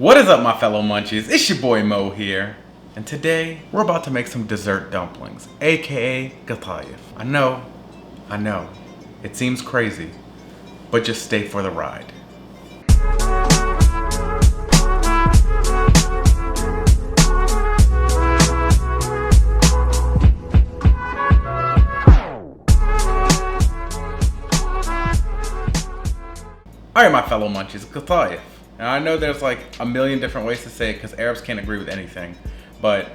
What is up, my fellow munchies? It's your boy Mo here. And today, we're about to make some dessert dumplings, aka Qatayef. I know, it seems crazy, but just stay for the ride. Alright, my fellow munchies, Qatayef. Now I know there's like a million different ways to say it because Arabs can't agree with anything, but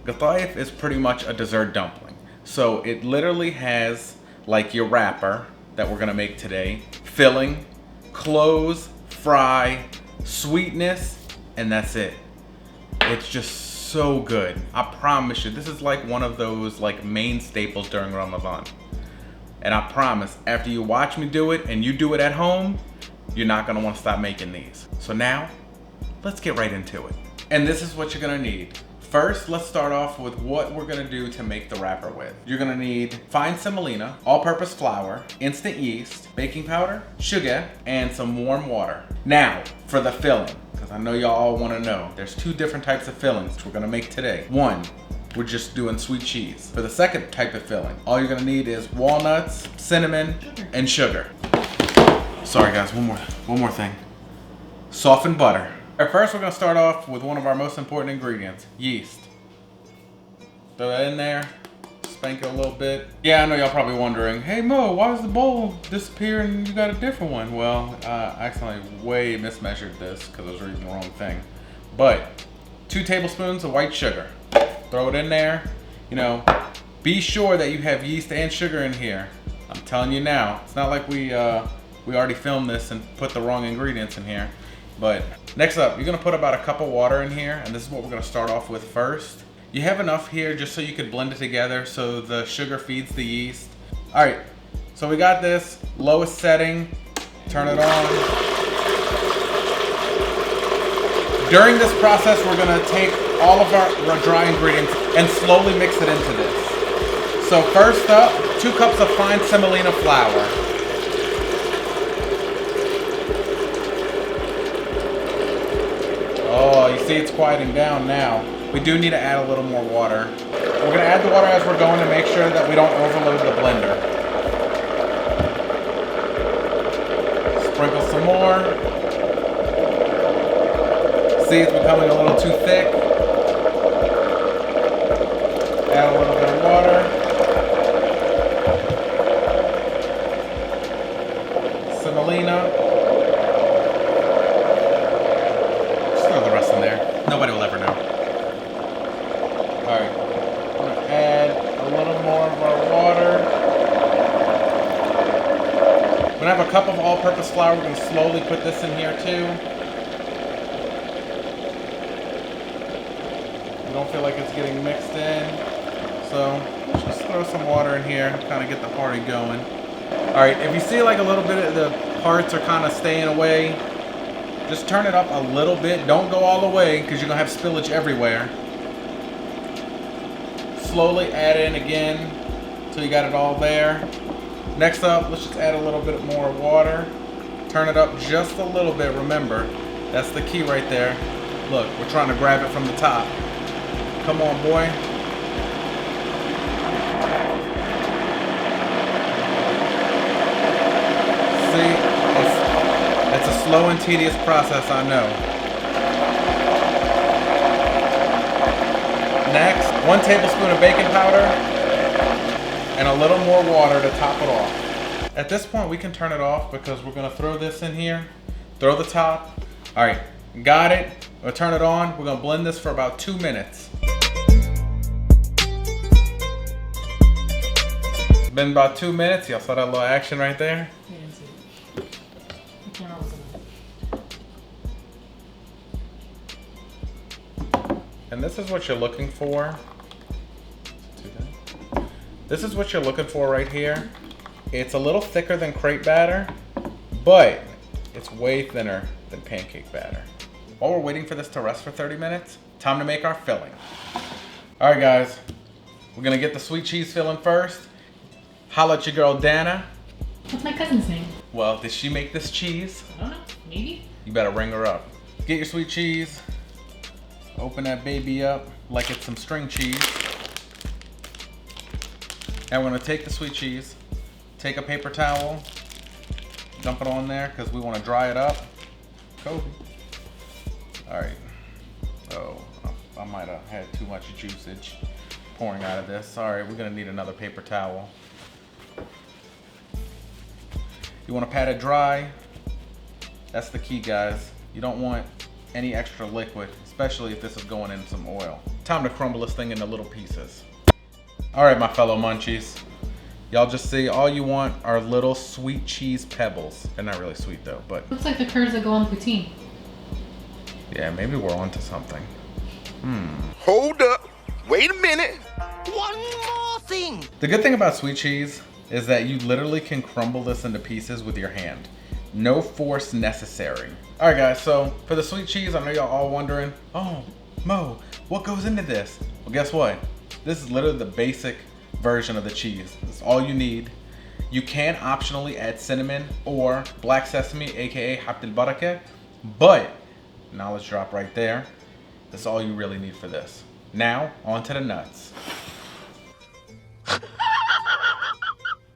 Qatayef is pretty much a dessert dumpling. So it literally has like your wrapper that we're gonna make today, filling, close, fry, sweetness, and that's it. It's just so good. I promise you, this is like one of those like main staples during Ramadan. And I promise, after you watch me do it and you do it at home, you're not gonna wanna stop making these. So now, let's get right into it. And this is what you're gonna need. First, let's start off with what we're gonna do to make the wrapper with. You're gonna need fine semolina, all-purpose flour, instant yeast, baking powder, sugar, and some warm water. Now, for the filling, because I know y'all all wanna know, there's two different types of fillings we're gonna make today. One, we're just doing sweet cheese. For the second type of filling, all you're gonna need is walnuts, cinnamon, and sugar. Sorry guys, one more thing. Softened butter. At first, we're gonna start off with one of our most important ingredients, yeast. Throw that in there, spank it a little bit. Yeah, I know y'all probably wondering, hey Mo, why does the bowl disappear and you got a different one? Well, I accidentally way mismeasured this because I was reading the wrong thing. But 2 tablespoons of white sugar. Throw it in there. You know, be sure that you have yeast and sugar in here. I'm telling you now, it's not like we already filmed this and put the wrong ingredients in here. But next up, you're gonna put about a cup of water in here, and this is what we're gonna start off with first. You have enough here just so you could blend it together so the sugar feeds the yeast. All right, so we got this, lowest setting, turn it on. During this process, we're gonna take all of our dry ingredients and slowly mix it into this. So first up, 2 cups of fine semolina flour. Oh, you see it's quieting down now. We do need to add a little more water. We're gonna add the water as we're going to make sure that we don't overload the blender. Sprinkle some more. See, it's becoming a little too thick. Add a little bit of water. Semolina. The rest in there. Nobody will ever know. Alright. I'm gonna add a little more of our water. We're gonna have a cup of all-purpose flour. We're gonna slowly put this in here too. We don't feel like it's getting mixed in. So just throw some water in here, kind of get the party going. Alright, if you see like a little bit of the parts are kind of staying away, just turn it up a little bit. Don't go all the way because you're gonna have spillage everywhere. Slowly add in again until you got it all there. Next up, let's just add a little bit more water. Turn it up just a little bit. Remember, that's the key right there. Look, we're trying to grab it from the top. Come on, boy. See? It's a slow and tedious process, I know. Next, 1 tablespoon of baking powder and a little more water to top it off. At this point, we can turn it off because we're gonna throw this in here. Throw the top. All right, got it. We'll turn it on. We're gonna blend this for about 2 minutes. It's been about 2 minutes. Y'all saw that little action right there? And this is what you're looking for. This is what you're looking for right here. It's a little thicker than crepe batter, but it's way thinner than pancake batter. While we're waiting for this to rest for 30 minutes, time to make our filling. All right, guys, we're gonna get the sweet cheese filling first. Holla at your girl, Dana. What's my cousin's name? Well, did she make this cheese? I don't know, maybe? You better ring her up. get your sweet cheese, open that baby up like it's some string cheese. And we're gonna take the sweet cheese, take a paper towel, dump it on there because we want to dry it up. Kobe. All right. Oh, I might have had too much juiceage pouring out of this. Sorry, we're gonna need another paper towel. You want to pat it dry. That's the key, guys. You don't want any extra liquid, especially if this is going in some oil. Time to crumble this thing into little pieces. All right, my fellow munchies. Y'all just see, all you want are little sweet cheese pebbles. They're not really sweet though, but. Looks like the curds that go on poutine. Yeah, maybe we're onto something. Hold up. Wait a minute. One more thing. The good thing about sweet cheese is that you literally can crumble this into pieces with your hand. No force necessary. All right, guys, so for the sweet cheese, I know y'all all wondering, oh, Mo, what goes into this? Well, guess what? This is literally the basic version of the cheese. That's all you need. You can optionally add cinnamon or black sesame, aka habt el baraka, but knowledge drop right there. That's all you really need for this. Now, on to the nuts.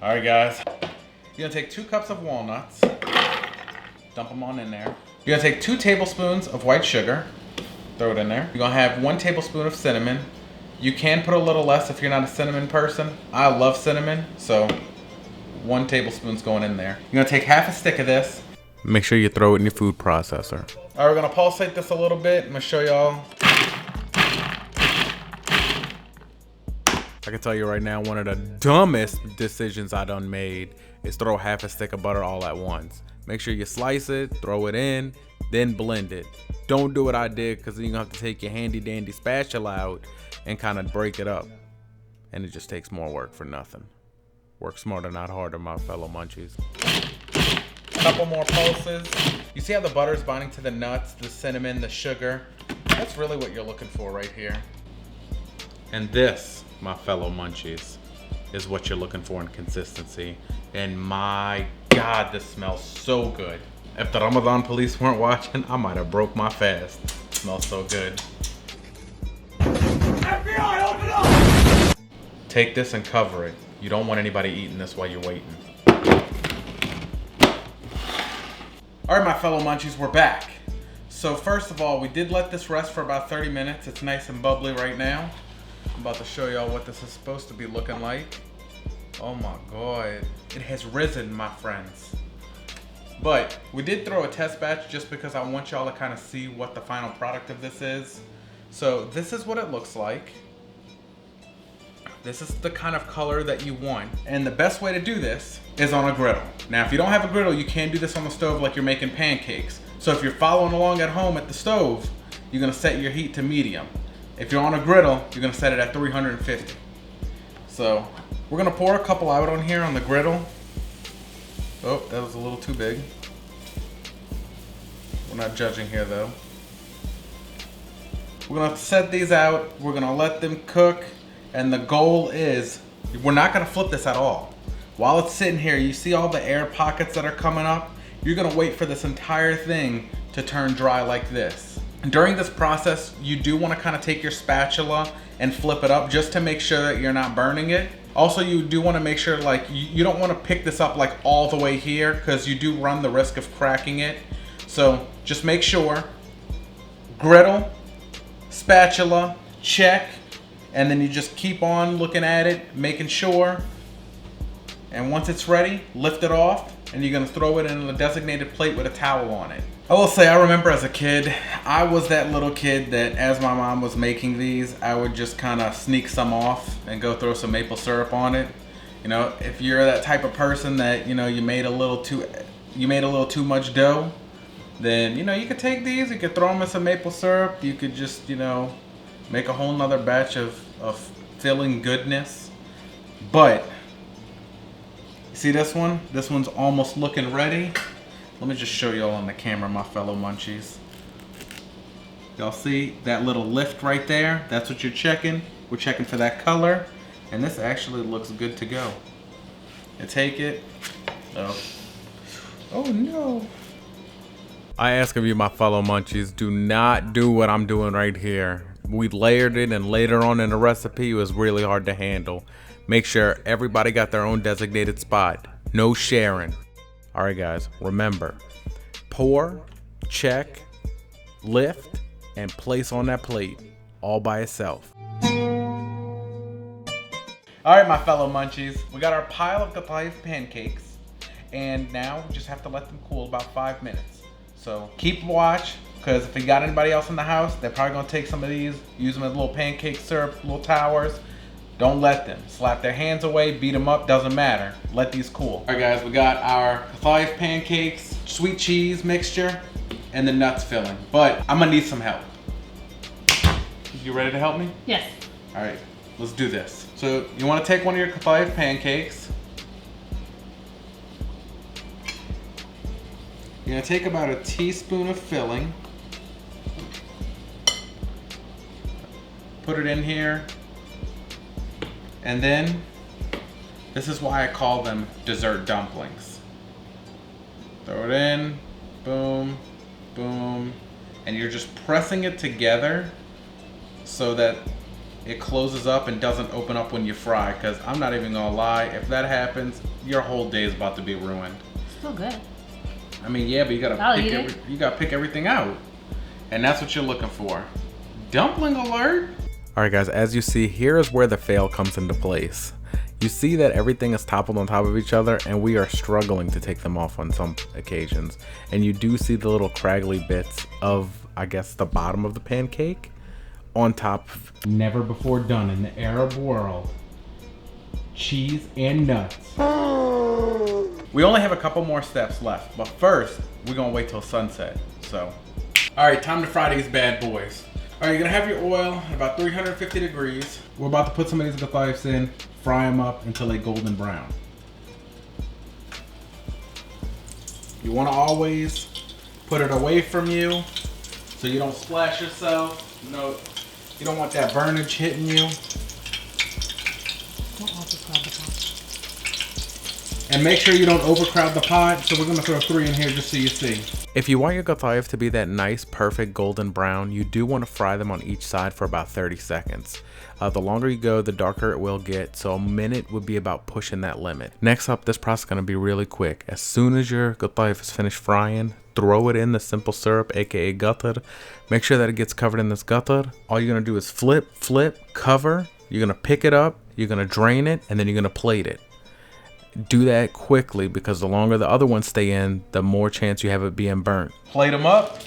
All right, guys. You're gonna take 2 cups of walnuts, dump them on in there. You're gonna take 2 tablespoons of white sugar, throw it in there. You're gonna have 1 tablespoon of cinnamon. You can put a little less if you're not a cinnamon person. I love cinnamon, so 1 tablespoon's going in there. You're gonna take half a stick of this. Make sure you throw it in your food processor. All right, we're gonna pulsate this a little bit. I'm gonna show y'all. I can tell you right now, one of the dumbest decisions I done made is throw half a stick of butter all at once. Make sure you slice it, throw it in, then blend it. Don't do what I did, because then you're gonna have to take your handy dandy spatula out and kind of break it up. And it just takes more work for nothing. Work smarter, not harder, my fellow munchies. Couple more pulses. You see how the butter is binding to the nuts, the cinnamon, the sugar? That's really what you're looking for right here. And this, my fellow munchies, is what you're looking for in consistency. And my God, this smells so good. If the Ramadan police weren't watching, I might have broke my fast. It smells so good. FBI, open up! Take this and cover it. You don't want anybody eating this while you're waiting. All right, my fellow munchies, we're back. So first of all, we did let this rest for about 30 minutes. It's nice and bubbly right now. I'm about to show y'all what this is supposed to be looking like. Oh my God, it has risen, my friends. But we did throw a test batch just because I want y'all to kind of see what the final product of this is. So this is what it looks like. This is the kind of color that you want. And the best way to do this is on a griddle. Now, if you don't have a griddle, you can do this on the stove like you're making pancakes. So if you're following along at home at the stove, you're gonna set your heat to medium. If you're on a griddle, you're gonna set it at 350. So we're gonna pour a couple out on here on the griddle. Oh, that was a little too big. We're not judging here though. We're gonna set these out. We're gonna let them cook. And the goal is, we're not gonna flip this at all. While it's sitting here, you see all the air pockets that are coming up? You're gonna wait for this entire thing to turn dry like this. During this process, you do wanna kind of take your spatula and flip it up just to make sure that you're not burning it. Also, you do wanna make sure, like, you don't wanna pick this up like all the way here, because you do run the risk of cracking it. So just make sure, griddle, spatula, check, and then you just keep on looking at it, making sure. And once it's ready, lift it off, and you're gonna throw it in a designated plate with a towel on it. I will say, I remember as a kid, I was that little kid that as my mom was making these, I would just kind of sneak some off and go throw some maple syrup on it. You know, if you're that type of person that, you know, you made a little too much dough, then, you know, you could take these, you could throw them in some maple syrup, you could just, you know, make a whole nother batch of filling goodness. But see this one? This one's almost looking ready. Let me just show y'all on the camera, my fellow munchies. Y'all see that little lift right there? That's what you're checking. We're checking for that color. And this actually looks good to go. You take it. Oh no. I ask of you, my fellow munchies, do not do what I'm doing right here. We layered it, and later on in the recipe, it was really hard to handle. Make sure everybody got their own designated spot. No sharing. All right, guys, remember, pour, check, lift, and place on that plate all by itself. All right, my fellow munchies, we got our pile of Qatayef pancakes, and now we just have to let them cool about 5 minutes. So keep watch, because if you got anybody else in the house, they're probably gonna take some of these, use them as little pancake syrup, little towers. Don't let them. Slap their hands away, beat them up, doesn't matter. Let these cool. All right, guys, we got our Qatayef pancakes, sweet cheese mixture, and the nuts filling. But I'm gonna need some help. You ready to help me? Yes. All right, let's do this. So you want to take one of your Qatayef pancakes. You're gonna take about a teaspoon of filling. Put it in here. And then, this is why I call them dessert dumplings. Throw it in, boom, boom. And you're just pressing it together so that it closes up and doesn't open up when you fry. Because I'm not even gonna lie, if that happens, your whole day is about to be ruined. Still good. I mean, yeah, but you gotta pick everything out. And that's what you're looking for. Dumpling alert! Alright guys, as you see, here is where the fail comes into place. You see that everything is toppled on top of each other, and we are struggling to take them off on some occasions. And you do see the little craggly bits of, I guess, the bottom of the pancake on top. Never before done in the Arab world. Cheese and nuts. We only have a couple more steps left, but first, we're gonna wait till sunset, so. All right, time to fry these bad boys. All right, you're gonna have your oil at about 350 degrees. We're about to put some of these Qatayefs in, fry them up until they golden brown. You wanna always put it away from you so you don't splash yourself. No, you don't want that burnage hitting you. And make sure you don't overcrowd the pot, so we're gonna throw 3 in here just so you see. If you want your Qatayef to be that nice, perfect golden brown, you do want to fry them on each side for about 30 seconds. The longer you go, the darker it will get, so a minute would be about pushing that limit. Next up, this process is gonna be really quick. As soon as your Qatayef is finished frying, throw it in the simple syrup, aka gutter. Make sure that it gets covered in this gutter. All you're gonna do is flip, cover. You're gonna pick it up, you're gonna drain it, and then you're gonna plate it. Do that quickly because the longer the other ones stay in, the more chance you have it being burnt. Plate them up.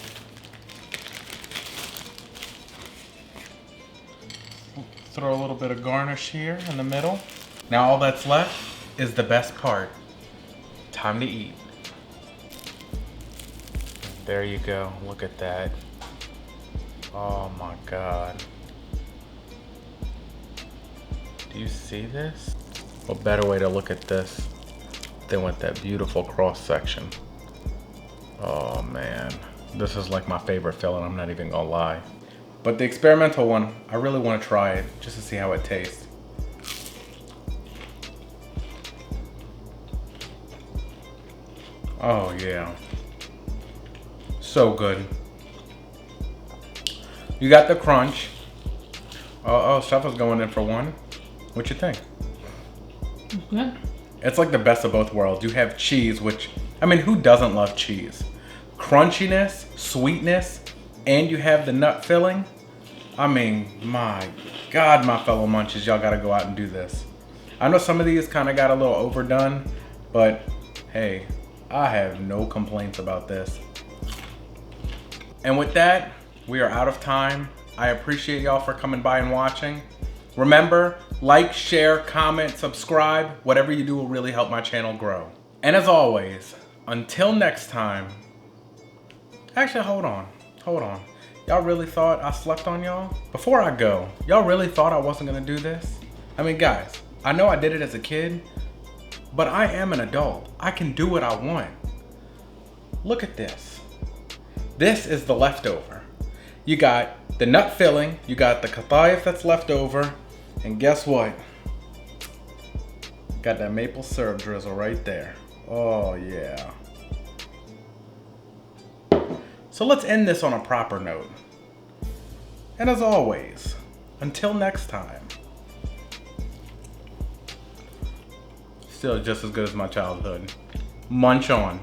Throw a little bit of garnish here in the middle. Now all that's left is the best part. Time to eat. There you go. Look at that. Oh my God. Do you see this? What better way to look at this than with that beautiful cross section? Oh man, this is like my favorite filling, I'm not even gonna lie. But the experimental one, I really want to try it just to see how it tastes. Oh yeah, so good. You got the crunch. Oh, stuff is going in for one. What you think? Good. It's like the best of both worlds. You have cheese, which, I mean, who doesn't love cheese? Crunchiness, sweetness, and you have the nut filling. I mean, my God, my fellow munchies, y'all gotta go out and do this. I know some of these kind of got a little overdone, but hey, I have no complaints about this. And with that, we are out of time. I appreciate y'all for coming by and watching. Remember, like, share, comment, subscribe. Whatever you do will really help my channel grow. And as always, until next time. Actually, hold on. Y'all really thought I slept on y'all? Before I go, y'all really thought I wasn't gonna do this? I mean, guys, I know I did it as a kid, but I am an adult. I can do what I want. Look at this. This is the leftover. You got the nut filling, you got the Qatayef that's left over, and guess what? Got that maple syrup drizzle right there. Oh yeah. So let's end this on a proper note. And as always, until next time. Still just as good as my childhood. Munch on.